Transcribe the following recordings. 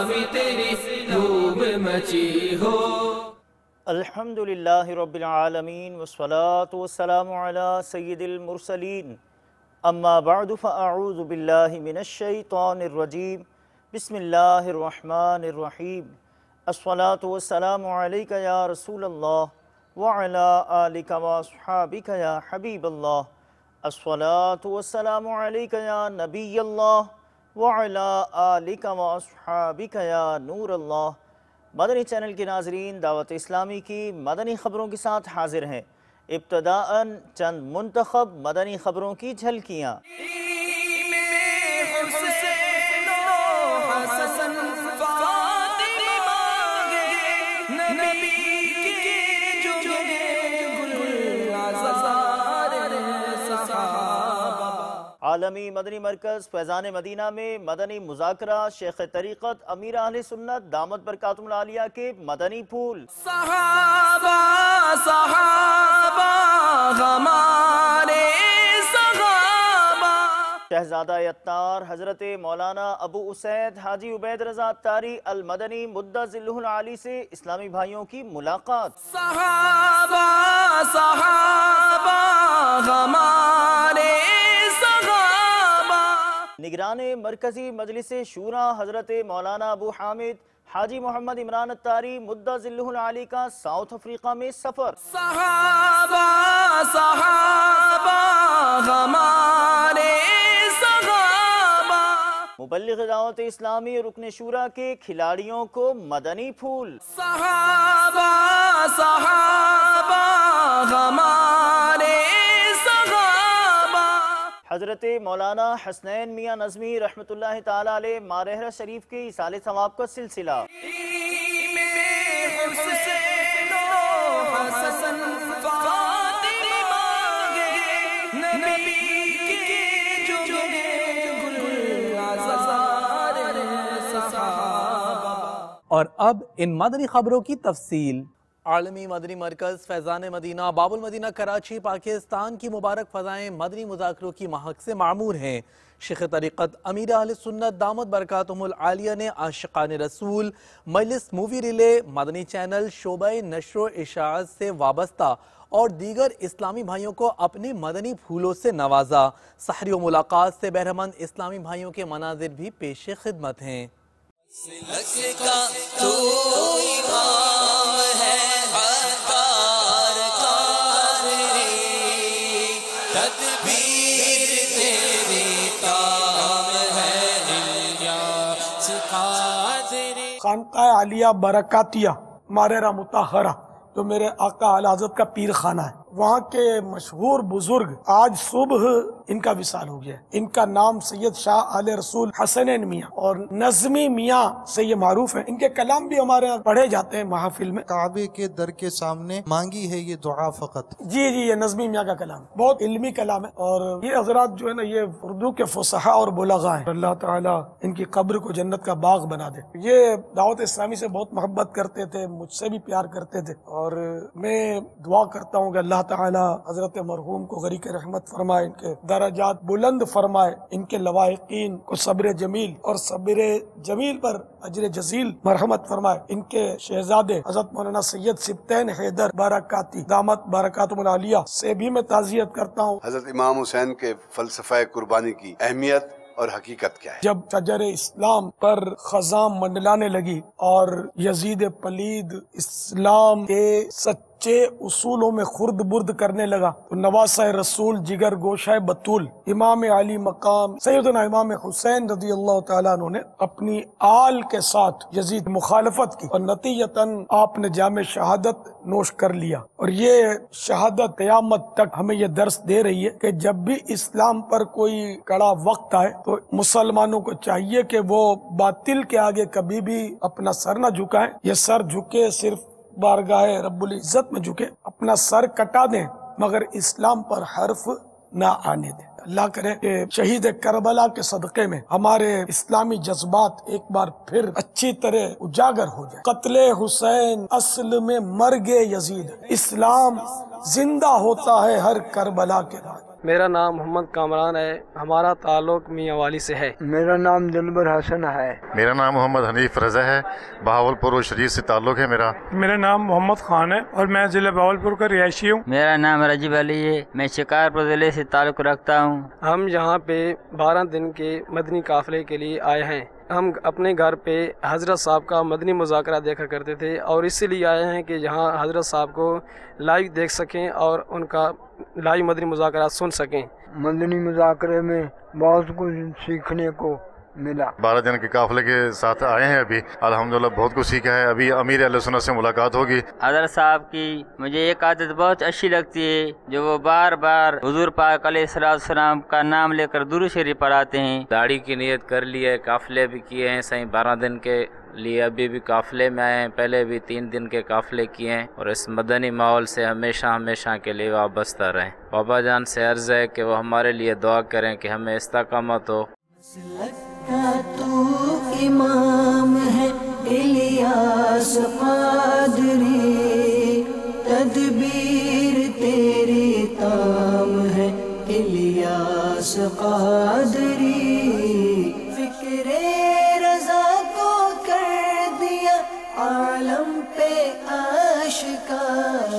اسلامی تیری دھوم مچی ہو۔ الحمدللہ رب العالمین والصلاة والسلام علی سید المرسلین، اما بعد فاعوذ باللہ من الشیطان الرجیم، بسم اللہ الرحمن الرحیم۔ الصلاة والسلام علیک یا رسول اللہ وعلی آلک واصحابک یا حبیب اللہ۔ الصلاة والسلام علیک یا نبی اللہ وعلی آلک واصحابک یا نور اللہ۔ مدنی چینل کے ناظرین، دعوت اسلامی کی مدنی خبروں کے ساتھ حاضر ہیں۔ ابتداءً چند منتخب مدنی خبروں کی جھلکیاں۔ عالمی مدنی مرکز فیضان مدینہ میں مدنی مذاکرہ شیخ طریقت امیر اہل سنت دامت برکاتہم العالیہ کے مدنی پھول۔ صحابہ صحابہ ہمارے صحابہ۔ شہزادہ اتار حضرت مولانا ابو اسید حاجی عبید رضا اتاری المدنی مدہ ظلہ العالی سے اسلامی بھائیوں کی ملاقات۔ صحابہ صحابہ ہمارے نگران مرکزی مجلس شورا حضرت مولانا ابو حامد حاجی محمد عمران اتاری مدہ ظلہ العالی کا ساؤتھ افریقہ میں سفر۔ صحابہ صحابہ ہمارے صحابہ۔ مبلغ دعوت اسلامی رکن شورا کے کھلاڑیوں کو مدنی پھول۔ صحابہ صحابہ ہمارے حضرت مولانا حسنین میاں نظمی رحمۃ اللہ تعالی علیہ مارہرہ شریف کے ایصال ثواب کا سلسلہ۔ اور اب ان مدنی خبروں کی تفصیل۔ عالمی مدنی مرکز فیضان مدینہ باب المدینہ کراچی پاکستان کی مبارک فضائیں مدنی مذاکروں کی مہک سے معمور ہیں۔ شیخ طریقت امیر اہل سنت دامت برکاتہم العالیہ نے عاشقان رسول مجلس مووی ریلے مدنی چینل شعبہ نشر و اشاعت سے وابستہ اور دیگر اسلامی بھائیوں کو اپنے مدنی پھولوں سے نوازا۔ سحری و ملاقات سے بہرمند اسلامی بھائیوں کے مناظر بھی پیش خدمت ہیں۔ خانقاہ عالیہ برکاتیہ مارہرہ مطہرہ جو میرے آقا اعلی حضرت کا پیر خانہ ہے، وہاں کے مشہور بزرگ آج صبح ان کا وصال ہو گیا۔ ان کا نام سید شاہ آل رسول حسنین میاں اور نظمی میاں سے یہ معروف ہے۔ ان کے کلام بھی ہمارے یہاں پڑھے جاتے ہیں محافل میں۔ کعبے کے در کے سامنے مانگی ہے یہ دعا فقط۔ جی یہ نظمی میاں کا کلام بہت علمی کلام ہے، اور یہ حضرات جو ہے نا یہ اردو کے فصحاء اور بلغاء ہیں۔ اللہ تعالیٰ ان کی قبر کو جنت کا باغ بنا دے۔ یہ دعوت اسلامی سے بہت محبت کرتے تھے، مجھ سے بھی پیار کرتے تھے، اور میں دعا کرتا ہوں کہ اللہ تعالی حضرت مرحوم کو غریق رحمت فرمائے، ان کے درجات بلند فرمائے، ان کے لواحقین کو صبر جمیل اور صبر جمیل پر اجر جزیل مرحمت فرمائے۔ ان کے شہزادے حضرت مولانا سید سبطین حیدر برکاتی دامت برکاتہم العالیہ سے بھی میں تعزیت کرتا ہوں۔ حضرت امام حسین کے فلسفہ قربانی کی اہمیت اور حقیقت کیا ہے؟ جب شجر اسلام پر خزاں منڈلانے لگی اور یزید پلید اسلام کے سچے اصولوں میں خرد برد کرنے لگا، تو نواسہ رسول جگر گوشہ بطول امام علی مقام سیدنا امام حسین رضی اللہ تعالیٰ عنہ نے اپنی آل کے ساتھ یزید مخالفت کی، اور نتیجتاً آپ نے جام شہادت نوش کر لیا۔ اور یہ شہادت قیامت تک ہمیں یہ درس دے رہی ہے کہ جب بھی اسلام پر کوئی کڑا وقت آئے تو مسلمانوں کو چاہیے کہ وہ باطل کے آگے کبھی بھی اپنا سر نہ جھکائیں۔ یہ سر جھکے صرف بارگاہ رب العزت میں جھکے، اپنا سر کٹا دیں مگر اسلام پر حرف نہ آنے دیں۔ اللہ کرے کہ شہید کربلا کے صدقے میں ہمارے اسلامی جذبات ایک بار پھر اچھی طرح اجاگر ہو جائے۔ قتل حسین اصل میں مرگ یزید، اسلام زندہ ہوتا ہے ہر کربلا کے بعد۔ میرا نام محمد کامران ہے، ہمارا تعلق میاں والی سے ہے۔ میرا نام دلبر حسن ہے۔ میرا نام محمد حنیف رضا ہے، بہاولپور و شریف سے تعلق ہے میرا۔ میرا نام محمد خان ہے اور میں ضلع بہاولپور کا رہائشی ہوں۔ میرا نام رجب علی ہے، میں شکارپور ضلع سے تعلق رکھتا ہوں۔ ہم یہاں پہ 12 دن کے مدنی قافلے کے لیے آئے ہیں۔ ہم اپنے گھر پہ حضرت صاحب کا مدنی مذاکرہ دیکھا کرتے تھے اور اسی لیے آئے ہیں کہ یہاں حضرت صاحب کو لائیو دیکھ سکیں اور ان کا لائیو مدنی مذاکرہ سن سکیں۔ مدنی مذاکرے میں بہت کچھ سیکھنے کو ملا۔ 12 دن کے قافلے کے ساتھ آئے ہیں، ابھی الحمدللہ بہت کچھ سیکھا ہے۔ ابھی امیر اہل سنت سے ملاقات ہوگی۔ حضرت صاحب کی مجھے ایک عادت بہت اچھی لگتی ہے، جو وہ بار بار حضور پاک علیہ السلام کا نام لے کر درود شریف پڑھاتے ہیں۔ داڑھی کی نیت کر لی ہے، قافلے بھی کیے ہیں صحیح 12 دن کے لیے، ابھی بھی قافلے میں آئے ہیں، پہلے بھی 3 دن کے قافلے کیے ہیں، اور اس مدنی ماحول سے ہمیشہ کے لیے وابستہ رہیں۔ بابا جان سے عرض ہے کہ وہ ہمارے لیے دعا کریں کہ ہمیں استقامت ہو۔ تو امام ہے الیاس قادری، تدبیر تیری تام ہے الیاس قادری، فکر رضا کو کر دیا عالم پہ آشکار،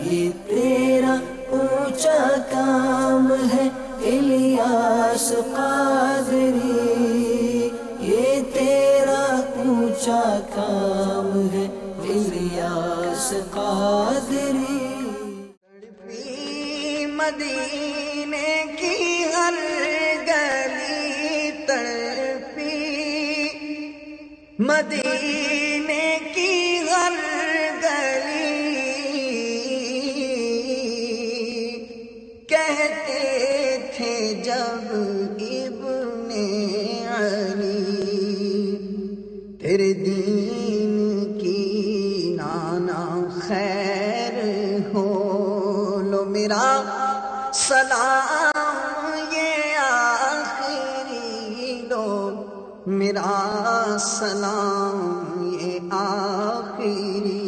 یہ تیرا اونچا کام ہے الیاس قادری، یہ تیرا اونچا کام ہے الیاس قادری۔ تڑپی مدینے کی ہر گلی، تڑپی مدینے کی ہر گلی، کہتے تھے جب ابن علی، تیرے دین کی نانا خیر ہو، لو میرا سلام یہ آخری، لو میرا سلام یہ آخری۔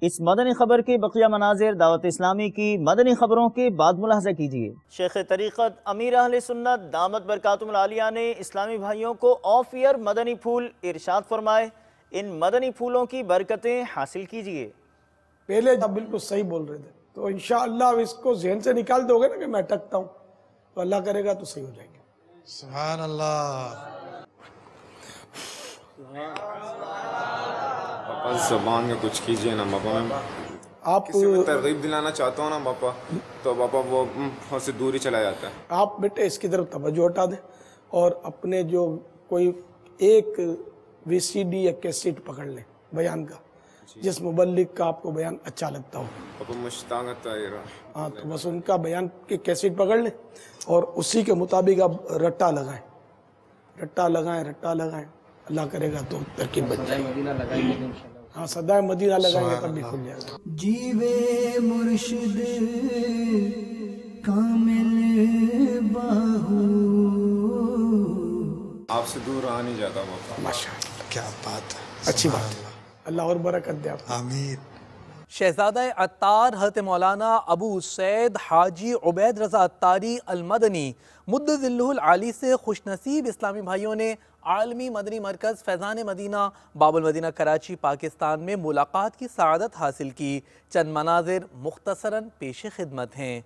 اس مدنی خبر کے بقیہ مناظر دعوت اسلامی کی مدنی خبروں کے بعد ملاحظہ کیجیے۔ شیخ طریقت امیر اہل سنت دامت برکاتہم العالیہ نے اسلامی بھائیوں کو آف ایئر مدنی پھول ارشاد فرمائے، ان مدنی پھولوں کی برکتیں حاصل کیجیے۔ پہلے جب بالکل صحیح بول رہے تھے تو انشاءاللہ اب اس کو ذہن سے نکال دو گے نا کہ میں اٹکتا ہوں، تو اللہ کرے گا تو صحیح ہو جائیں گے۔ سبحان اللہ۔ پاپا زبان میں کچھ کیجئے نا پاپا، میں آپ کسی کو ترغیب دلانا چاہتا ہوں نا پاپا، تو پاپا وہ سے دور ہی چلا جاتا ہے۔ آپ بیٹے اس کی طرف توجہ ہٹا دیں اور اپنے جو کوئی ایک وی سی ڈی یا کیسٹ پکڑ لیں بیان کا، جس مبلغ کا آپ کو بیان اچھا لگتا ہو۔ پاپا مشتاق طاہرہ، ہاں تو بس ان کا بیان کے کیسٹ پکڑ لیں اور اسی کے مطابق آپ رٹا لگائیں، رٹا لگائیں، رٹا لگائیں، اللہ کرے گا تو ترکیب بن جائے گی۔ ہاں صدائے مدینہ لگائیں گے تب بھی کھل جائے گا۔ جیوے مرشد کامل باہو، آپ سے دور رہا نہیں جاتا پاپا۔ ماشاءاللہ، کیا بات ہے، اچھی بات ہے، اللہ اور برکت دے آپ کو۔ آمین۔ شہزادہ عطار حضرت مولانا ابو سید حاجی عبید رضا عطاری المدنی مد ظلہ العالی سے خوش نصیب اسلامی بھائیوں نے عالمی مدنی مرکز فیضان مدینہ باب المدینہ کراچی پاکستان میں ملاقات کی سعادت حاصل کی۔ چند مناظر مختصراً پیش خدمت ہیں۔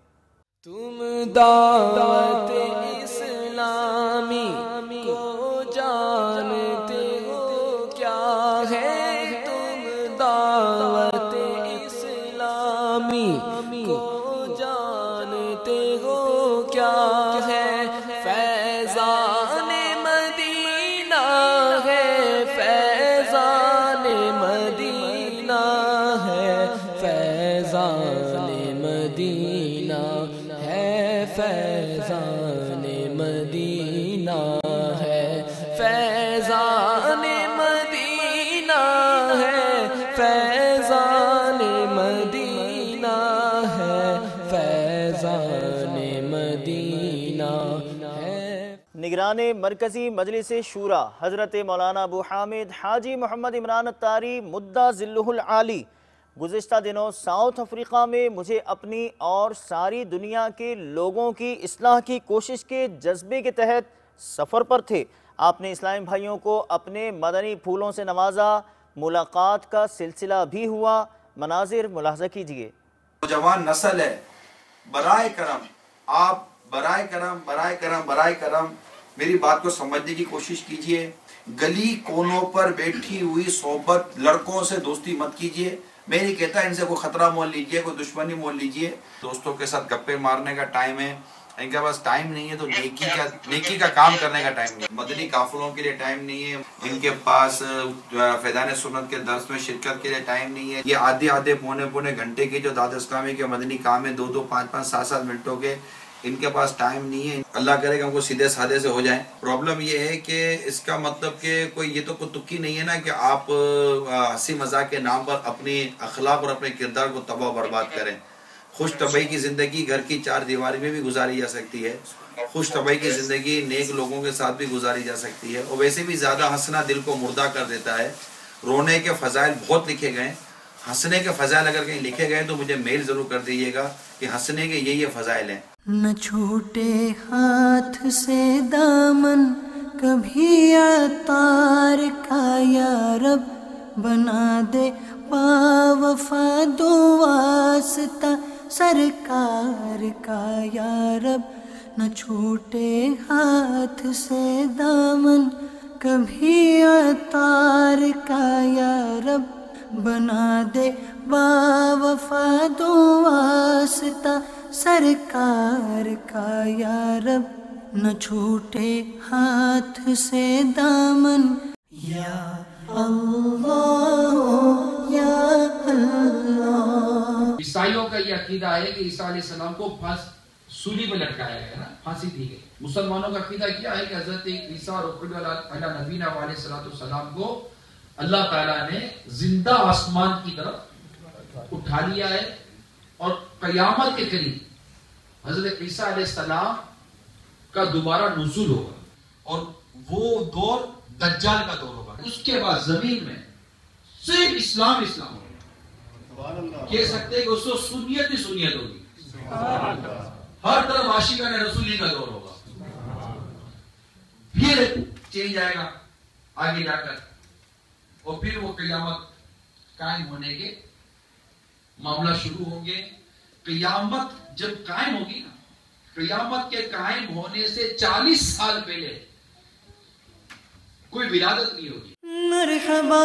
تم دعوت اسلامی کو جانتے ہو کیا ہے، تم دعوت اسلامی کو جانتے ہو کیا ہے، فیضان مدینہ ہے، فیضان مدینہ ہے، فیضان مدینہ ہے، فیضان مدینہ ہے، فیضان مدینہ ہے، فیضان مدینہ ہے، فیضان مدینہ ہے۔ نگران مرکزی مجلس شورا حضرت مولانا ابو حامد حاجی محمد عمران عطاری مدہ ظلہ العالی گزشتہ دنوں ساؤتھ افریقہ میں مجھے اپنی اور ساری دنیا کے لوگوں کی اصلاح کی کوشش کے جذبے کے تحت سفر پر تھے۔ آپ نے اسلامی بھائیوں کو اپنے مدنی پھولوں سے نوازا، ملاقات کا سلسلہ بھی ہوا، مناظر ملاحظہ کیجیے۔ نوجوان نسل ہے، برائے کرم آپ برائے کرم میری بات کو سمجھنے کی کوشش کیجئے۔ گلی کونوں پر بیٹھی ہوئی صحبت لڑکوں سے دوستی مت کیجئے۔ میں نہیں کہتا ان سے کوئی خطرہ مول لیجئے، کوئی دشمنی مول لیجئے۔ دوستوں کے ساتھ گپے مارنے کا ٹائم ہے، ان کے پاس ٹائم نہیں ہے تو نیکی کا کام کرنے کا ٹائم نہیں ہے، مدنی قافلوں کے لیے ٹائم نہیں ہے، ان کے پاس فیضان سنت کے درس میں شرکت کے لیے ٹائم نہیں ہے۔ یہ آدھے پونے گھنٹے کے جو دعوت اسلامی کے مدنی کام ہے، 2 5 7 منٹوں کے، ان کے پاس ٹائم نہیں ہے۔ اللہ کرے کہ ہم کو سیدھے سادے سے ہو جائیں۔ پرابلم یہ ہے کہ اس کا مطلب کہ یہ تو کوئی تکی نہیں ہے نا کہ آپ ہنسی مذاق کے نام پر اپنی اخلاق اور اپنے کردار کو تباہ و برباد کریں۔ خوش طبعی کی زندگی گھر کی 4 دیواری میں بھی گزاری جا سکتی ہے، خوش طبعی کی زندگی نیک لوگوں کے ساتھ بھی گزاری جا سکتی ہے، اور ویسے بھی زیادہ ہنسنا دل کو مردہ کر دیتا ہے۔ رونے کے فضائل بہت لکھے گئے، ہنسنے کے فضائل اگر کہیں لکھے گئے تو مجھے میل ضرور کر دیجیے گا کہ ہنسنے کے یہ فضائل ہیں۔ نہ چھوٹے ہاتھ سے دامن کبھی عطار کا یا رب، بنا دے باوفا دو واسطہ سرکار کا یا رب۔ نہ چھوٹے ہاتھ سے دامن کبھی عطار کا یا رب، بنا دے باوفا دو واسطہ سرکار کا یا رب۔ نہ چھوٹے ہاتھ سے دامن یا اللہ یا اللہ۔ عیسائیوں کا یہ عقیدہ ہے کہ عیسیٰ علیہ السلام کو سولی پہ لٹکایا گیا نا، پھانسی دی گئی۔ مسلمانوں کا عقیدہ کیا ہے کہ حضرت عیسیٰ علیہ نبینا علیہ السلام کو اللہ تعالیٰ نے زندہ آسمان کی طرف اٹھا لیا ہے، اور قیامت کے قریب حضرت عیسیٰ علیہ السلام کا دوبارہ نزول ہوگا، اور وہ دور دجال کا دور ہوگا۔ اس کے بعد زمین میں صرف اسلام ہوگا، کہہ سکتے کہ اس کو سنیت ہی سنیت ہوگی، ہر طرف عاشقان رسولی کا دور ہوگا۔ پھر چینج آئے گا آگے جا کر، اور پھر وہ قیامت قائم ہونے کے معاملہ شروع ہوں گے۔ قیامت جب قائم ہوگی نا، قیامت کے قائم ہونے سے 40 سال پہلے کوئی ولادت نہیں ہوگی۔ مرحبا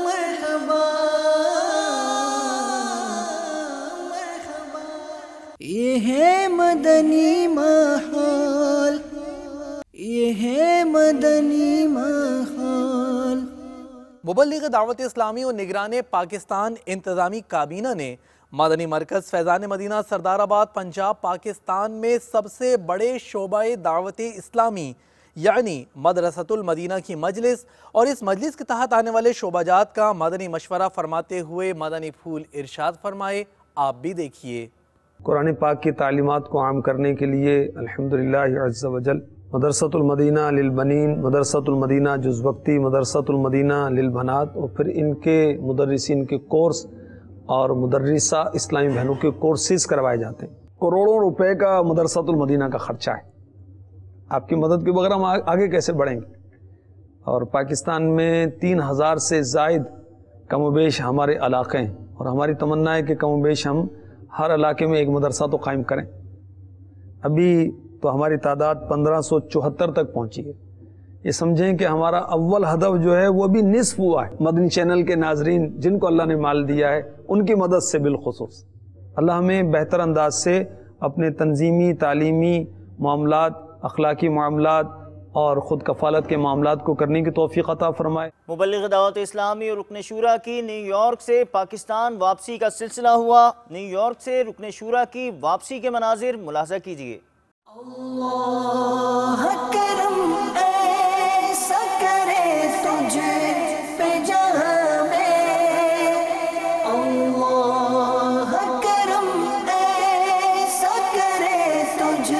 مرحبا مرحبا، یہ ہے مدنی ماحول، یہ ہے مدنی ماحول۔ مبلغ دعوت اسلامی و نگران پاکستان انتظامی کابینہ نے مدنی مرکز فیضان مدینہ سردار آباد پنجاب پاکستان میں سب سے بڑے شعبہ دعوت اسلامی یعنی مدرسۃ المدینہ کی مجلس اور اس مجلس کے تحت آنے والے شعبہ جات کا مدنی مشورہ فرماتے ہوئے مدنی پھول ارشاد فرمائے، آپ بھی دیکھیے۔ قرآن پاک کی تعلیمات کو عام کرنے کے لیے الحمدللہ عز و جل مدرسۃ المدینہ للبنین، مدرسۃ المدینہ جز وقتی، مدرسۃ المدینہ للبنات، اور پھر ان کے مدرسین کے کورس اور مدرسہ اسلامی بہنوں کے کورسز کروائے جاتے ہیں۔ کروڑوں روپے کا مدرسۃ المدینہ کا خرچہ ہے۔ آپ کی مدد کے بغیر ہم آگے کیسے بڑھیں گے؟ اور پاکستان میں 3000 سے زائد کم و بیش ہمارے علاقے ہیں، اور ہماری تمنا ہے کہ کم و بیش ہم ہر علاقے میں ایک مدرسہ تو قائم کریں۔ ابھی تو ہماری تعداد 1574 تک پہنچی ہے۔ یہ سمجھیں کہ ہمارا اول ہدف جو ہے وہ بھی نصف ہوا ہے۔ مدنی چینل کے ناظرین جن کو اللہ نے مال دیا ہے ان کی مدد سے بالخصوص اللہ ہمیں بہتر انداز سے اپنے تنظیمی، تعلیمی معاملات، اخلاقی معاملات اور خود کفالت کے معاملات کو کرنے کی توفیق عطا فرمائے۔ مبلغ دعوت اسلامی اور رکن شورا کی نیو یارک سے پاکستان واپسی کا سلسلہ ہوا۔ نیو یارک سے رکن شورا کی واپسی کے مناظر ملاحظہ کیجیے۔ اللہ کرم ایسا کرے تجھ پہ جہاں میں، اللہ کرم ایسا کرے تجھ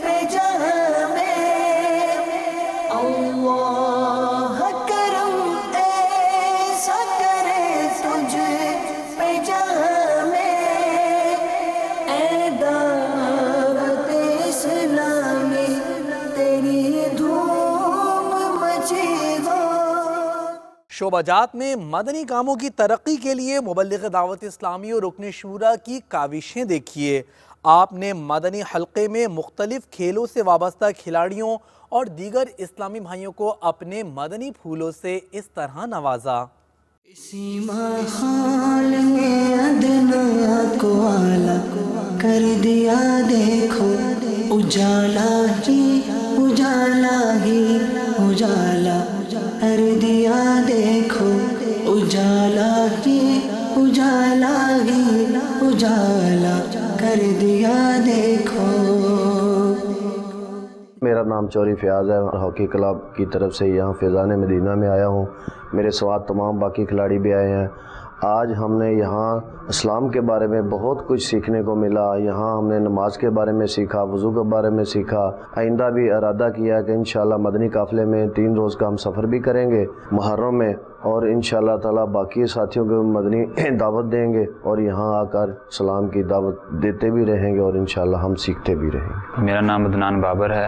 پہ جہاں میں، اللہ کرم شعبہ جات میں مدنی کاموں کی ترقی کے لیے مبلغ دعوت اسلامی اور رکن شورا کی کاوشیں دیکھیے۔ آپ نے مدنی حلقے میں مختلف کھیلوں سے وابستہ کھلاڑیوں اور دیگر اسلامی بھائیوں کو اپنے مدنی پھولوں سے اس طرح نوازا۔ اسی ماحول میں ادنا کو آلہ کر دیا دیکھو، اجالا ہی اجالا ہی اجالا کر دیا دیکھو، اجالا ہی اجالا ہی اجالا کر دیا دیکھو۔ میرا نام چوری فیاض ہے، ہاکی کلب کی طرف سے یہاں فیضان مدینہ میں آیا ہوں۔ میرے ساتھ تمام باقی کھلاڑی بھی آئے ہیں۔ آج ہم نے یہاں اسلام کے بارے میں بہت کچھ سیکھنے کو ملا۔ یہاں ہم نے نماز کے بارے میں سیکھا، وضو کے بارے میں سیکھا۔ آئندہ بھی ارادہ کیا کہ انشاءاللہ مدنی قافلے میں 3 روز کا ہم سفر بھی کریں گے محرم میں، اور انشاءاللہ تعالیٰ باقی ساتھیوں کو مدنی دعوت دیں گے اور یہاں آ کر اسلام کی دعوت دیتے بھی رہیں گے اور انشاءاللہ ہم سیکھتے بھی رہیں گے۔ میرا نام عدنان بابر ہے،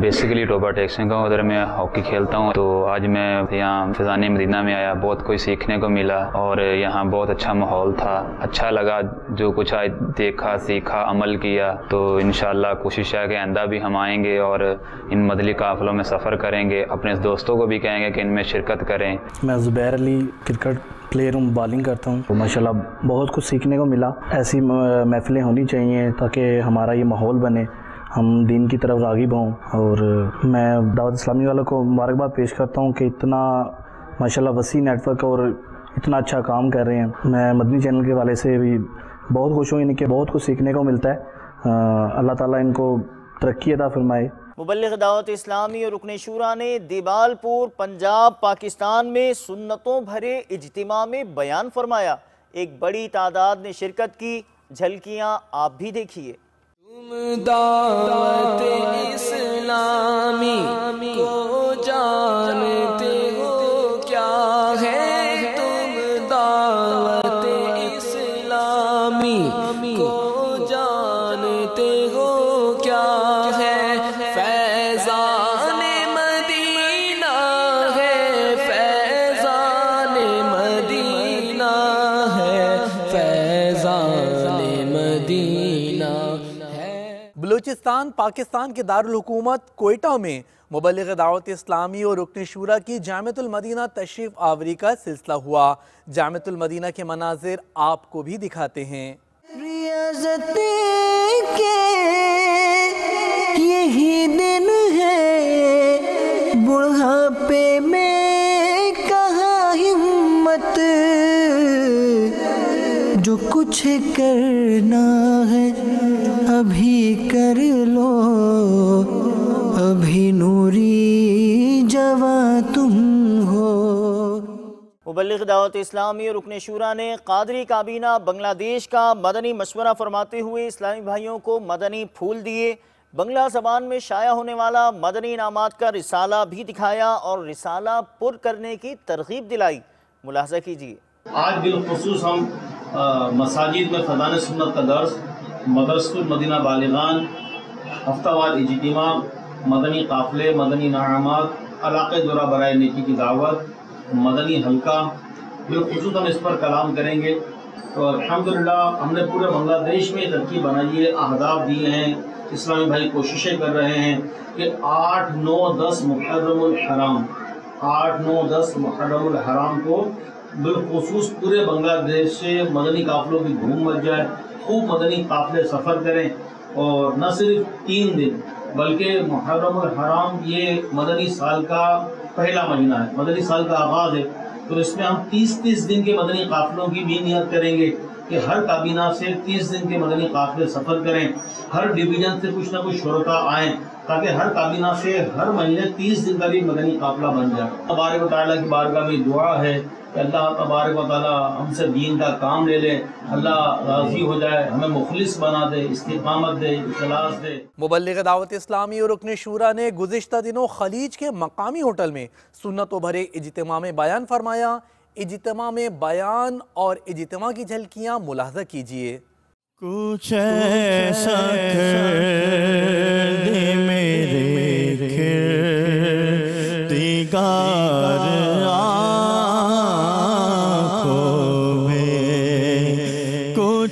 بیسیکلی ٹوبا ٹیکسنگ کا ہوں، ادھر میں ہاکی کھیلتا ہوں۔ تو آج میں یہاں فیضان مدینہ میں آیا، بہت کچھ سیکھنے کو ملا اور یہاں بہت اچھا ماحول تھا، اچھا لگا جو کچھ آج دیکھا سیکھا عمل کیا۔ تو انشاءاللہ کوشش ہے کہ آئندہ بھی ہم آئیں گے اور ان مدنی قافلوں میں سفر کریں گے، اپنے دوستوں کو بھی کہیں گے کہ ان میں شرکت کریں۔ میں زبیر علی کرکٹ پلیئر ہوں، بالنگ کرتا ہوں۔ ماشاءاللہ بہت کچھ سیکھنے کو ملا۔ ایسی محفلیں ہونی چاہیے تاکہ ہمارا یہ ماحول بنے، ہم دین کی طرف راغب ہوں۔ اور میں دعوت اسلامی والوں کو مبارکباد پیش کرتا ہوں کہ اتنا ماشاءاللہ وسیع نیٹ ورک اور اتنا اچھا کام کر رہے ہیں۔ میں مدنی چینل کے والے سے بھی بہت خوش ہوں، ان کے بہت کچھ سیکھنے کو ملتا ہے۔ اللہ تعالیٰ ان کو ترقی عطا فرمائے۔ مبلغ دعوت اسلامی اور رکن شورا نے دیبال پور پنجاب پاکستان میں سنتوں بھرے اجتماع میں بیان فرمایا۔ ایک بڑی تعداد نے شرکت کی، جھلکیاں آپ بھی دیکھیے۔ تم دعوت اسلامی کو جانتے ہو کیا ہے، تم دعوت اسلامی کو جانتے ہو کیا ہے، فیضان مدینہ ہے، فیضان مدینہ ہے، فیضان مدینہ ہے۔ بلوچستان پاکستان کے دارالحکومت کوئٹہ میں مبلغ دعوت اسلامی اور رکن شورا کی جامعۃ المدینہ تشریف آوری کا سلسلہ ہوا۔ جامعۃ المدینہ کے مناظر آپ کو بھی دکھاتے ہیں۔ ریاضت کے یہی دن ہے، بڑھاپے میں کہاں ہمت، جو کچھ کرنا ہے ابھی کر لو، ابھی نوری جواں تم ہو۔ مبلغ دعوت اسلامی اور رکن شورا نے قادری کابینہ بنگلہ دیش کا مدنی مشورہ فرماتے ہوئے اسلامی بھائیوں کو مدنی پھول دیے۔ بنگلہ زبان میں شائع ہونے والا مدنی انعامات کا رسالہ بھی دکھایا اور رسالہ پر کرنے کی ترغیب دلائی۔ ملاحظہ کیجیے۔ آج بالخصوص ہم مساجد میں فیضان سنت کا درس، مدرسۃ المدینہ بالغان، ہفتہ وار اجتماع، مدنی قافلے، مدنی انعامات، علاقے دورہ برائے نیکی کی دعوت، مدنی حلقہ، بالخصوص ہم اس پر کلام کریں گے۔ تو الحمدللہ ہم نے پورے بنگلہ دیش میں ترکیب بنائی ہے، اہداف دیے ہیں، اسلامی بھائی کوششیں کر رہے ہیں کہ 8، 9، 10 محرم الحرام، 8، 9، 10 محرم الحرام کو بالخصوص پورے بنگلہ دیش سے مدنی قافلوں کی دھوم مچ جائے، خوب مدنی قافلے سفر کریں، اور نہ صرف 3 دن بلکہ محرم الحرام یہ مدنی سال کا پہلا مہینہ ہے، مدنی سال کا آغاز ہے۔ تو اس میں ہم 30 دن کے مدنی قافلوں کی بھی نیت کریں گے کہ ہر کابینہ سے 30 دن کے مدنی قافلے سفر کریں، ہر ڈویژن سے کچھ نہ کچھ شرکاء آئیں، تاکہ ہر کابینہ سے ہر مہینے 30 دن کا بھی مدنی قافلہ بن جائے۔ تبارک و تعالیٰ کی بارگاہ میں دعا ہے کہ اللہ تبارک و تعالیٰ ہم سے دین کا کام لے لے، اللہ راضی ہو جائے، ہمیں مخلص بنا دے، استقامت دے، اخلاص دے۔ مبلغ دعوت اسلامی اور رکن شورا نے گزشتہ دنوں خلیج کے مقامی ہوٹل میں سنتوں بھرے اجتماع میں بیان فرمایا۔ اجتماع میں بیان اور اجتماع کی جھلکیاں ملاحظہ کیجیے۔ کچھ ایسا کر دے میرے دیگار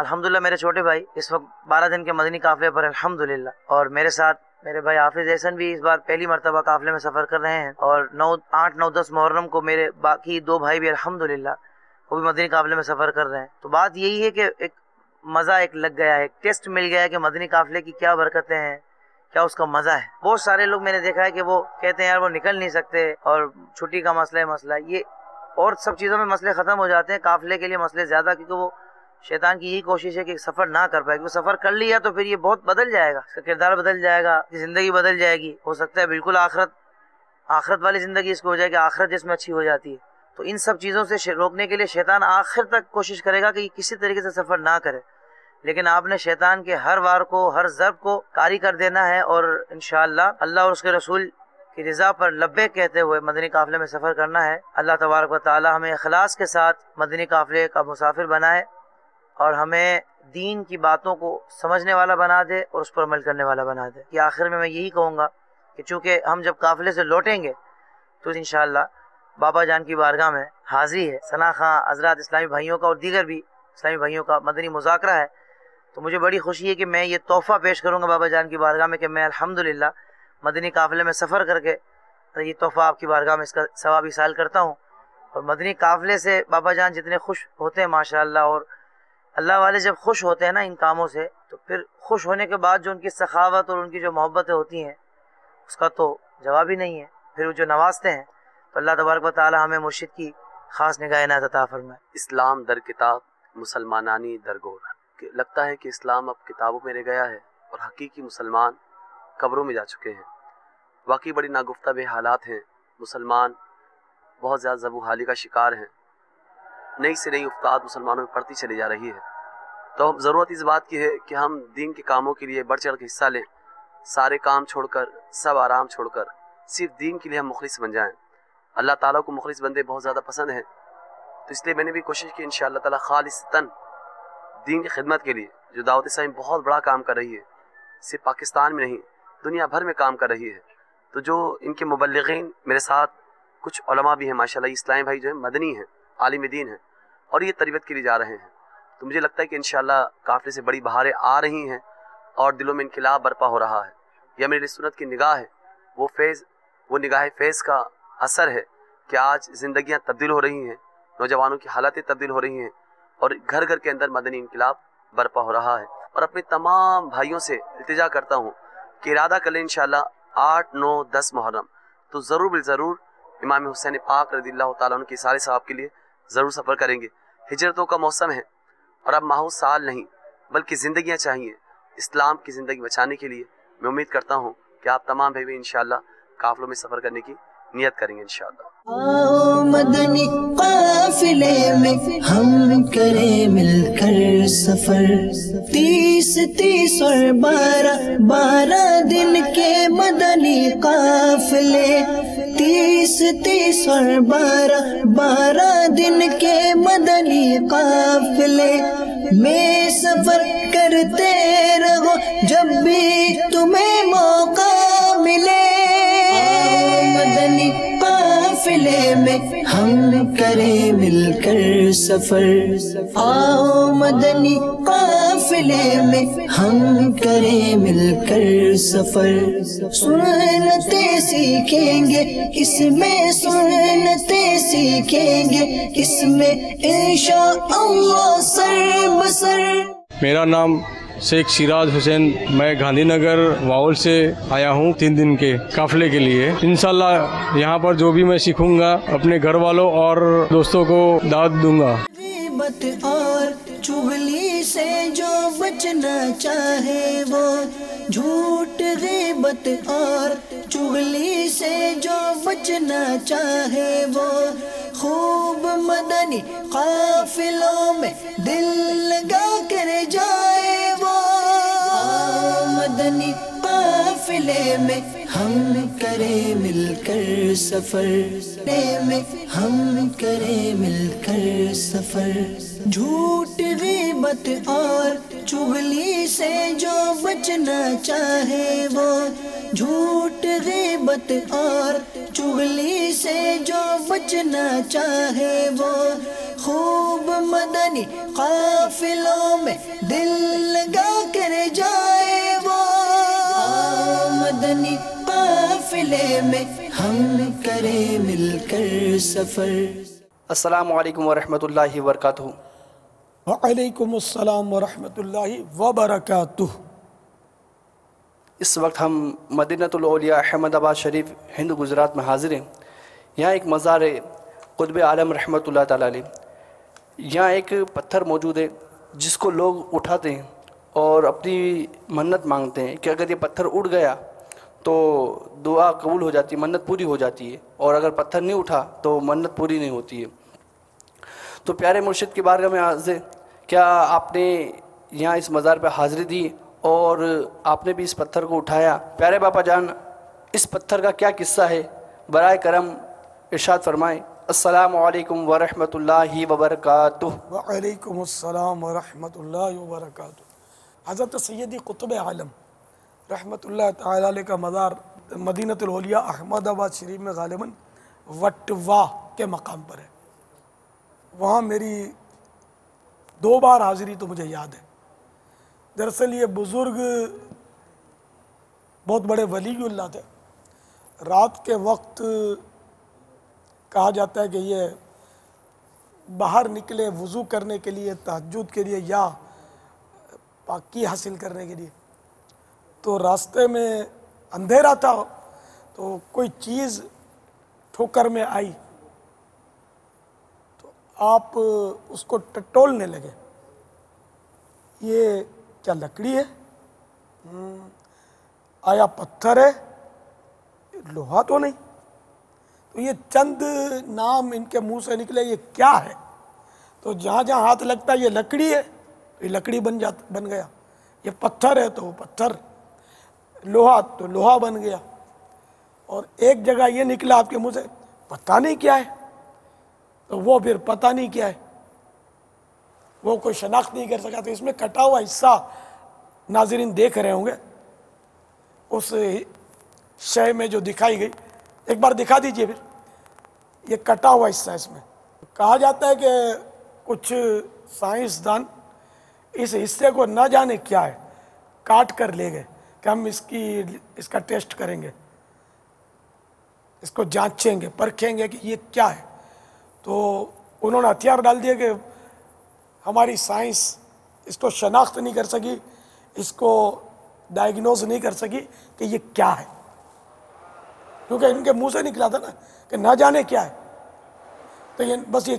الحمدللہ میرے چھوٹے بھائی اس وقت 12 دن کے مدنی قافلے پر الحمدللہ، اور میرے ساتھ میرے بھائی حافظ احسن بھی اس بار پہلی مرتبہ قافلے میں سفر کر رہے ہیں، اور 8، 9، 10 محرم کو میرے باقی 2 بھائی بھی الحمدللہ وہ بھی مدنی قافلے میں سفر کر رہے ہیں۔ تو بات یہی ہے کہ ایک مزہ ایک لگ گیا ہے، ایک ٹیسٹ مل گیا ہے کہ مدنی قافلے کی کیا برکتیں ہیں، کیا اس کا مزہ ہے۔ بہت سارے لوگ میں نے دیکھا ہے کہ وہ کہتے ہیں یار وہ نکل نہیں سکتے اور چھٹی کا مسئلہ یہ اور سب چیزوں میں مسئلے ختم ہو جاتے ہیں، قافلے کے لیے مسئلے زیادہ، کیونکہ وہ شیطان کی یہی کوشش ہے کہ سفر نہ کر پائے، کیونکہ سفر کر لیا تو پھر یہ بہت بدل جائے گا، اس کا کردار بدل جائے گا، زندگی بدل جائے گی، ہو سکتا ہے بالکل آخرت والی زندگی اس کو ہو جائے گی، آخرت جس میں اچھی ہو جاتی ہے۔ تو ان سب چیزوں سے روکنے کے لیے شیطان آخر تک کوشش کرے گا کہ یہ کسی طریقے سے سفر نہ کرے، لیکن آپ نے شیطان کے ہر وار کو، ہر ضرب کو کاری کر دینا ہے، اور انشاءاللہ اللہ اور اس کے رسول کی رضا پر لبیک کہتے ہوئے مدنی قافلے میں سفر کرنا ہے۔ اللہ تبارک و تعالی ہمیں اخلاص کے ساتھ مدنی قافلے کا مسافر بنائے اور ہمیں دین کی باتوں کو سمجھنے والا بنا دے اور اس پر عمل کرنے والا بنا دے۔ کہ آخر میں یہی کہوں گا کہ چونکہ ہم جب قافلے سے لوٹیں گے تو انشاءاللہ بابا جان کی بارگاہ میں حاضری ہے، ثنا خاں حضرات اسلامی بھائیوں کا اور دیگر بھی اسلامی بھائیوں کا مدنی مذاکرہ ہے، تو مجھے بڑی خوشی ہے کہ میں یہ تحفہ پیش کروں گا بابا جان کی بارگاہ میں کہ میں الحمدللہ مدنی قافلے میں سفر کر کے یہ تحفہ آپ کی بارگاہ میں اس کا ثواب ایصال کرتا ہوں۔ اور مدنی قافلے سے بابا جان جتنے خوش ہوتے ہیں ماشاءاللہ، اور اللہ والے جب خوش ہوتے ہیں نا ان کاموں سے، تو پھر خوش ہونے کے بعد جو ان کی سخاوت اور ان کی جو محبتیں ہوتی ہیں اس کا تو جواب ہی نہیں ہے، پھر وہ جو نوازتے ہیں، تو اللہ تبارک و تعالی ہمیں مرشد کی خاص نگاہ عنایت عطا فرمائے۔ اسلام در کتاب مسلمانانی در گور، لگتا ہے کہ اسلام اب کتابوں میں رہ گیا ہے اور حقیقی مسلمان قبروں میں جا چکے ہیں۔ واقعی بڑی ناگفتہ بے حالات ہیں، مسلمان بہت زیادہ زبوحالی کا شکار ہیں، نئی سے نئی افتاد مسلمانوں میں پڑتی چلی جا رہی ہے۔ تو ضرورت اس بات کی ہے کہ ہم دین کے کاموں کے لیے بڑھ چڑھ کے حصہ لیں، سارے کام چھوڑ کر، سب آرام چھوڑ کر صرف دین کے لیے ہم مخلص بن جائیں۔ اللہ تعالیٰ کو مخلص بندے بہت زیادہ پسند ہیں، تو اس لیے میں نے بھی کوشش کی انشاءاللہ تعالیٰ خالصتاً دین کی خدمت کے لیے، جو دعوت اسلامی بہت بڑا کام کر رہی ہے، صرف پاکستان میں نہیں دنیا بھر میں کام کر رہی ہے۔ تو جو ان کے مبلغین میرے ساتھ کچھ علماء بھی ہیں ماشاءاللہ، اسلامی بھائی جو ہیں مدنی ہیں، عالم دین ہیں، اور یہ تربیت کے لیے جا رہے ہیں، تو مجھے لگتا ہے کہ انشاءاللہ قافلے سے بڑی بہاریں آ رہی ہیں اور دلوں میں انقلاب برپا ہو رہا ہے۔ یہ میری سنت کی نگاہ ہے، وہ نگاہ فیض کا اثر ہے کہ آج زندگیاں تبدیل ہو رہی ہیں، نوجوانوں کی حالتیں تبدیل ہو رہی ہیں، اور گھر گھر کے اندر مدنی انقلاب برپا ہو رہا ہے۔ اور اپنے تمام بھائیوں سے التجا کرتا ہوں کہ ارادہ کر لیں انشاءاللہ 8، 9، 10 محرم تو ضرور بالضرور امام حسین پاک رضی اللہ تعالیٰ عنہ کے سارے ثواب کے لیے ضرور سفر کریں گے۔ ہجرتوں کا موسم ہے اور اب ماحول سال نہیں بلکہ زندگیاں چاہیے اسلام کی زندگی بچانے کے لیے۔ میں امید کرتا ہوں کہ آپ تمام بھائی انشاءاللہ قافلوں میں سفر کرنے کی نیت کریں گے انشاءاللہ۔ آؤ مدنی قافلے میں ہم کریں مل کر سفر، 30 اور 12 دن کے مدنی قافلے، 30 اور 12 دن کے مدنی قافلے میں سفر کرتے رہو جب بھی تمہیں موقع ملے۔ مدنی قافلے میں ہم کریں مل کر سفر، آؤ مدنی قافلے میں ہم کریں مل کر سفر، سنتیں سیکھیں گے اس میں، سنتیں سیکھیں گے اس میں انشاءاللہ سر بسر۔ میرا نام شیخ شیراز حسین، میں گاندھی نگر واول سے آیا ہوں 3 دن کے قافلے کے لیے۔ انشاءاللہ یہاں پر جو بھی میں سیکھوں گا اپنے گھر والوں اور دوستوں کو دعوت دوں گا۔ غیبت اور چغلی سے جو بچنا چاہے وہ، جھوٹ غیبت اور چغلی سے جو بچنا چاہے وہ، خوب مدنی قافلوں میں دل لگا کر جائے وہ۔ مدنی قافلے میں ہم کریں مل کر سفر، میں ہم کریں مل کر سفر، جھوٹ غیبت اور چغلی سے جو بچنا چاہے وہ، جھوٹ غیبت اور چغلی سے جو بچنا چاہے وہ، خوب مدنی قافلوں میں دل لگا کر جائے وہ، مدنی قافلے میں ہم کریں مل کر سفر۔ السلام علیکم ورحمۃ اللہ وبرکاتہ۔ وعلیکم السلام ورحمۃ اللہ وبرکاتہ۔ اس وقت ہم مدینہ الاولیاء احمد آباد شریف ہند گجرات میں حاضر ہیں۔ یہاں ایک مزار ہے قطب عالم رحمۃ اللہ تعالیٰ علیہ۔ یہاں ایک پتھر موجود ہے جس کو لوگ اٹھاتے ہیں اور اپنی منت مانگتے ہیں کہ اگر یہ پتھر اڑ گیا تو دعا قبول ہو جاتی ہے، منت پوری ہو جاتی ہے، اور اگر پتھر نہیں اٹھا تو منت پوری نہیں ہوتی ہے۔ تو پیارے مرشد کی بارگاہ میں حاضر، کیا آپ نے یہاں اس مزار پہ حاضری دی اور آپ نے بھی اس پتھر کو اٹھایا؟ پیارے باپا جان، اس پتھر کا کیا قصہ ہے؟ برائے کرم ارشاد فرمائیں۔ السلام علیکم ورحمۃ اللہ وبرکاتہ۔ وعلیکم السلام ورحمۃ اللہ وبرکاتہ۔ حضرت سیدی قطب عالم رحمۃ اللہ تعالی علیہ کا مزار مدینہ الاولیاء احمد آباد شریف میں غالباً وٹوا کے مقام پر ہے۔ وہاں میری 2 بار حاضری تو مجھے یاد ہے۔ دراصل یہ بزرگ بہت بڑے ولی اللہ تھے۔ رات کے وقت کہا جاتا ہے کہ یہ باہر نکلے وضو کرنے کے لیے، تہجد کے لیے یا پاکی حاصل کرنے کے لیے، تو راستے میں اندھیرا تھا تو کوئی چیز ٹھوکر میں آئی تو آپ اس کو ٹٹولنے لگے۔ یہ کیا لکڑی ہے؟ آیا پتھر ہے؟ لوہا تو نہیں؟ تو یہ چند نام ان کے منہ سے نکلے، یہ کیا ہے؟ تو جہاں جہاں ہاتھ لگتا ہے یہ لکڑی ہے، یہ لکڑی بن گیا، یہ پتھر ہے تو وہ پتھر، لوہا تو لوہا بن گیا۔ اور ایک جگہ یہ نکلا آپ کے منہ سے پتہ نہیں کیا ہے، تو وہ پھر پتہ نہیں کیا ہے، وہ کوئی شناخت نہیں کر سکا۔ تو اس میں کٹا ہوا حصہ ناظرین دیکھ رہے ہوں گے، اس شے میں جو دکھائی گئی، ایک بار دکھا دیجئے پھر۔ یہ کٹا ہوا حصہ اس میں کہا جاتا ہے کہ کچھ سائنسدان اس حصے کو نہ جانے کیا ہے کاٹ کر لے گئے کہ ہم اس کا ٹیسٹ کریں گے، اس کو جانچیں گے، پرکھیں گے کہ یہ کیا ہے۔ تو انہوں نے ہتھیار ڈال دیے کہ ہماری سائنس اس کو شناخت نہیں کر سکی، اس کو ڈائیگنوز نہیں کر سکی کہ یہ کیا ہے، کیونکہ ان کے منہ سے نکلا تھا نا کہ نہ جانے کیا ہے۔ تو یہ بس یہ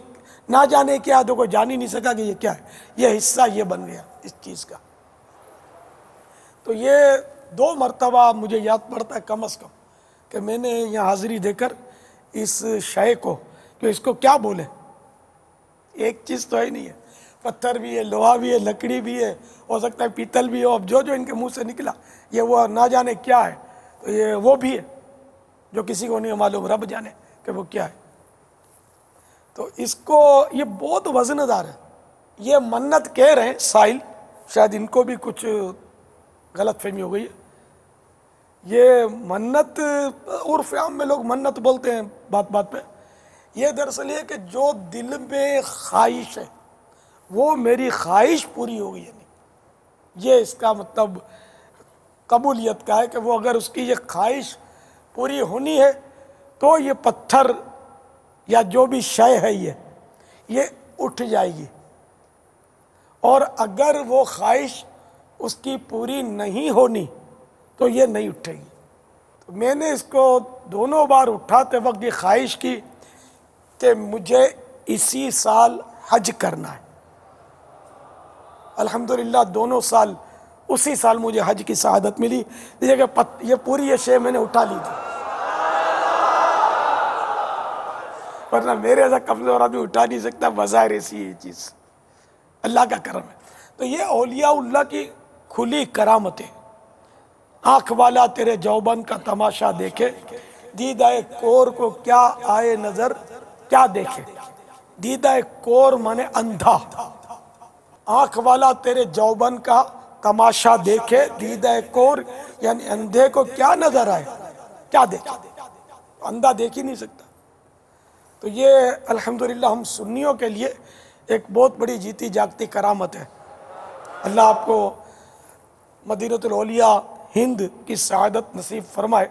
نہ جانے کیا تو کوئی جان ہی نہیں سکا کہ یہ کیا ہے، یہ حصہ یہ بن گیا اس چیز کا۔ تو یہ 2 مرتبہ مجھے یاد پڑتا ہے کم از کم کہ میں نے یہاں حاضری دے کر اس شے کو کہ اس کو کیا بولے، ایک چیز تو ہی نہیں ہے، پتھر بھی ہے، لوہا بھی ہے، لکڑی بھی ہے، ہو سکتا ہے پیتل بھی ہو، اب جو ان کے منہ سے نکلا یہ وہ نہ جانے کیا ہے، تو یہ وہ بھی ہے جو کسی کو نہیں معلوم، رب جانے کہ وہ کیا ہے۔ تو اس کو یہ بہت وزن دار ہے، یہ منت کہہ رہے ہیں سائل، شاید ان کو بھی کچھ غلط فہمی ہو گئی ہے۔ یہ منت عرف عام میں لوگ منت بولتے ہیں بات بات پہ، یہ دراصل یہ کہ جو دل میں خواہش ہے وہ میری خواہش پوری ہو گئی، یعنی یہ اس کا مطلب قبولیت کا ہے کہ وہ اگر اس کی یہ خواہش پوری ہونی ہے تو یہ پتھر یا جو بھی شے ہے یہ اٹھ جائے گی، اور اگر وہ خواہش اس کی پوری نہیں ہونی تو یہ نہیں اٹھے گی۔ تو میں نے اس کو 2 بار اٹھاتے وقت یہ خواہش کی کہ مجھے اسی سال حج کرنا ہے۔ الحمدللہ 2 سال اسی سال مجھے حج کی سعادت ملی، یہ پوری یہ شے میں نے اٹھا لی تھی، ورنہ میرے ایسا کمزور آدمی اٹھا نہیں سکتا، بظاہر ایسی یہ چیز اللہ کا کرم ہے۔ تو یہ اولیاء اللہ کی کھلی کرامتیں۔ آنکھ والا تیرے جوبن کا تماشا دیکھے، دیدہ کور کو کیا آئے نظر کیا دیکھے، دیدہ کور مانے اندھا، آنکھ والا تیرے جوبن کا تماشا دیکھے، دیدہ کور یعنی اندھے کو کیا نظر آئے، کیا دیکھے، اندھا دیکھ ہی نہیں سکتا۔ تو یہ الحمدللہ ہم سنیوں کے لیے ایک بہت بڑی جیتی جاگتی کرامت ہے۔ اللہ آپ کو مدینۃ الاولیاء ہند کی سعادت نصیب فرمائے۔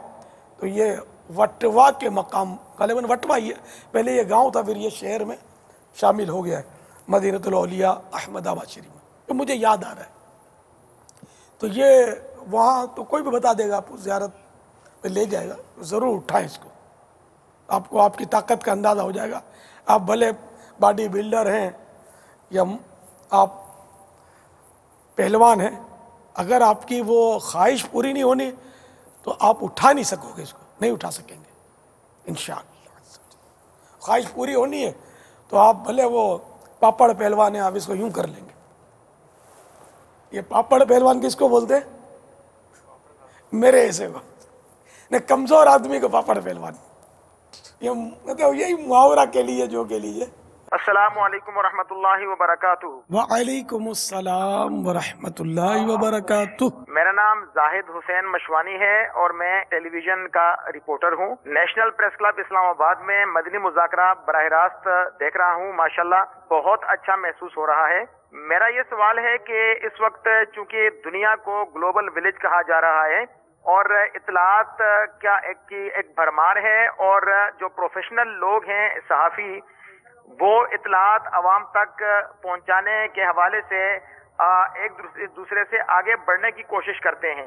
تو یہ وٹوا کے مقام، غالباً وٹوا ہی ہے، پہلے یہ گاؤں تھا، پھر یہ شہر میں شامل ہو گیا ہے، مدینۃ الاولیاء احمد آباد شریف میں، تو مجھے یاد آ رہا ہے۔ تو یہ وہاں تو کوئی بھی بتا دے گا، آپ کو زیارت پہ لے جائے گا، ضرور اٹھائیں اس کو، آپ کو آپ کی طاقت کا اندازہ ہو جائے گا۔ آپ بھلے باڈی بلڈر ہیں یا آپ پہلوان ہیں، اگر آپ کی وہ خواہش پوری نہیں ہونی تو آپ اٹھا نہیں سکو گے، اس کو نہیں اٹھا سکیں گے انشاءاللہ۔ خواہش پوری ہونی ہے تو آپ بھلے وہ پاپڑ پہلوان ہیں، آپ اس کو یوں کر لیں گے۔ یہ پاپڑ پہلوان کس کو بولتے ہیں؟ میرے ایسے کو، نہیں، کمزور آدمی کو پاپڑ پہلوان، یہ مطلب یہی محاورہ کے لیے جو کے لیے۔ السلام علیکم ورحمۃ اللہ وبرکاتہ۔ وعلیکم السلام ورحمۃ اللہ وبرکاتہ۔ میرا نام زاہد حسین مشوانی ہے اور میں ٹیلی ویژن کا رپورٹر ہوں۔ نیشنل پریس کلب اسلام آباد میں مدنی مذاکرہ براہ راست دیکھ رہا ہوں، ماشاءاللہ بہت اچھا محسوس ہو رہا ہے۔ میرا یہ سوال ہے کہ اس وقت چونکہ دنیا کو گلوبل ولیج کہا جا رہا ہے اور اطلاعات کیا ایک بھرمار ہے، اور جو پروفیشنل لوگ ہیں صحافی، وہ اطلاعات عوام تک پہنچانے کے حوالے سے ایک دوسرے سے آگے بڑھنے کی کوشش کرتے ہیں۔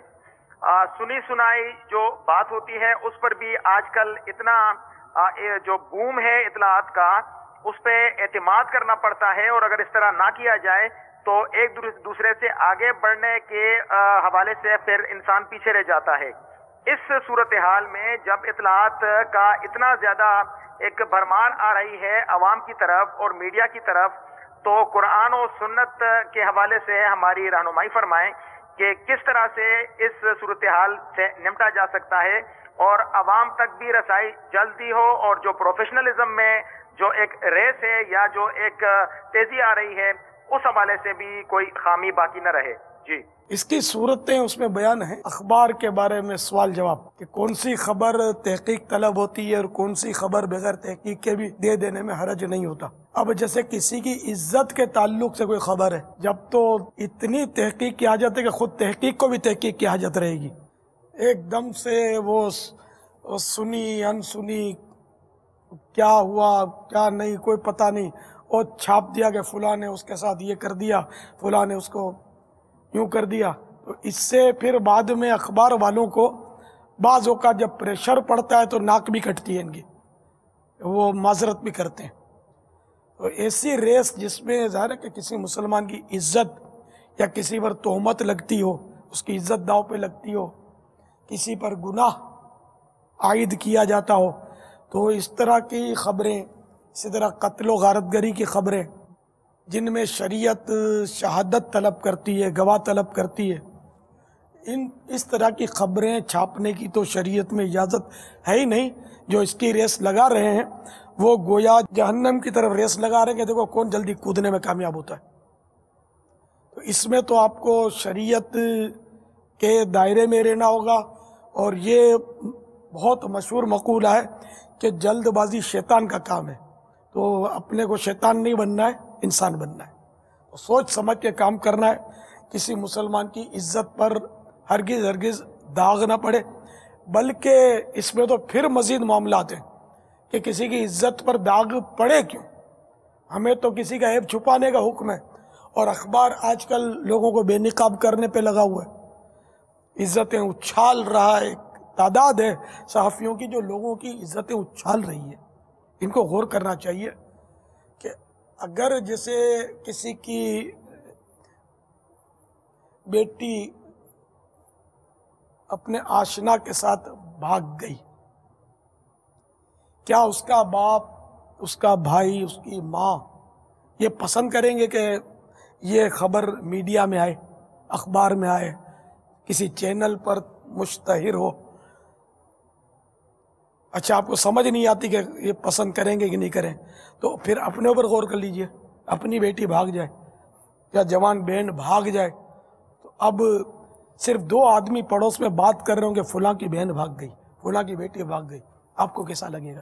سنی سنائی جو بات ہوتی ہے اس پر بھی آج کل اتنا جو بوم ہے اطلاعات کا، اس پہ اعتماد کرنا پڑتا ہے، اور اگر اس طرح نہ کیا جائے تو ایک دوسرے سے آگے بڑھنے کے حوالے سے پھر انسان پیچھے رہ جاتا ہے۔ اس صورتحال میں جب اطلاعات کا اتنا زیادہ ایک بھرمار آ رہی ہے عوام کی طرف اور میڈیا کی طرف، تو قرآن و سنت کے حوالے سے ہماری رہنمائی فرمائیں کہ کس طرح سے اس صورتحال سے نمٹا جا سکتا ہے اور عوام تک بھی رسائی جلدی ہو، اور جو پروفیشنلزم میں جو ایک ریس ہے یا جو ایک تیزی آ رہی ہے اس حوالے سے بھی کوئی خامی باقی نہ رہے۔ جی، اس کی صورتیں اس میں بیان ہیں۔ اخبار کے بارے میں سوال جواب کہ کون سی خبر تحقیق طلب ہوتی ہے اور کون سی خبر بغیر تحقیق کے بھی دے دینے میں حرج نہیں ہوتا۔ اب جیسے کسی کی عزت کے تعلق سے کوئی خبر ہے، جب تو اتنی تحقیق کی حاجت ہے کہ خود تحقیق کو بھی تحقیق کی حاجت رہے گی۔ ایک دم سے وہ سنی انسنی، کیا ہوا کیا نہیں کوئی پتہ نہیں، اور چھاپ دیا کہ فلاں نے اس کے ساتھ یہ کر دیا، فلاں نے اس کو یوں کر دیا، تو اس سے پھر بعد میں اخبار والوں کو بعض اوقات جب پریشر پڑتا ہے تو ناک بھی کٹتی ہے ان کی، وہ معذرت بھی کرتے ہیں۔ تو ایسی ریس جس میں ظاہر ہے کہ کسی مسلمان کی عزت یا کسی پر تہمت لگتی ہو، اس کی عزت داؤ پہ لگتی ہو، کسی پر گناہ عائد کیا جاتا ہو، تو اس طرح کی خبریں، اسی طرح قتل و غارت گری کی خبریں جن میں شریعت شہادت طلب کرتی ہے، گواہ طلب کرتی ہے، اس طرح کی خبریں چھاپنے کی تو شریعت میں اجازت ہے ہی نہیں۔ جو اس کی ریس لگا رہے ہیں وہ گویا جہنم کی طرف ریس لگا رہے ہیں کہ دیکھو کون جلدی کودنے میں کامیاب ہوتا ہے۔ تو اس میں تو آپ کو شریعت کے دائرے میں رہنا ہوگا، اور یہ بہت مشہور مقولہ ہے کہ جلد بازی شیطان کا کام ہے، تو اپنے کو شیطان نہیں بننا ہے، انسان بننا ہے، سوچ سمجھ کے کام کرنا ہے۔ کسی مسلمان کی عزت پر ہرگز داغ نہ پڑے، بلکہ اس میں تو پھر مزید معاملات ہیں کہ کسی کی عزت پر داغ پڑے کیوں، ہمیں تو کسی کا عیب چھپانے کا حکم ہے، اور اخبار آج کل لوگوں کو بے نقاب کرنے پہ لگا ہوا ہے، عزتیں اچھال رہا ہے، تعداد ہے صحافیوں کی جو لوگوں کی عزتیں اچھال رہی ہے۔ ان کو غور کرنا چاہیے کہ اگر جیسے کسی کی بیٹی اپنے آشنا کے ساتھ بھاگ گئی، کیا اس کا باپ، اس کا بھائی، اس کی ماں یہ پسند کریں گے کہ یہ خبر میڈیا میں آئے، اخبار میں آئے، کسی چینل پر مشتہر ہو؟ اچھا، آپ کو سمجھ نہیں آتی کہ یہ پسند کریں گے کہ نہیں کریں، تو پھر اپنے اوپر غور کر لیجئے۔ اپنی بیٹی بھاگ جائے یا جوان بہن بھاگ جائے، تو اب صرف 2 آدمی پڑوس میں بات کر رہے ہوں کہ فلاں کی بہن بھاگ گئی، فلاں کی بیٹی بھاگ گئی، آپ کو کیسا لگے گا؟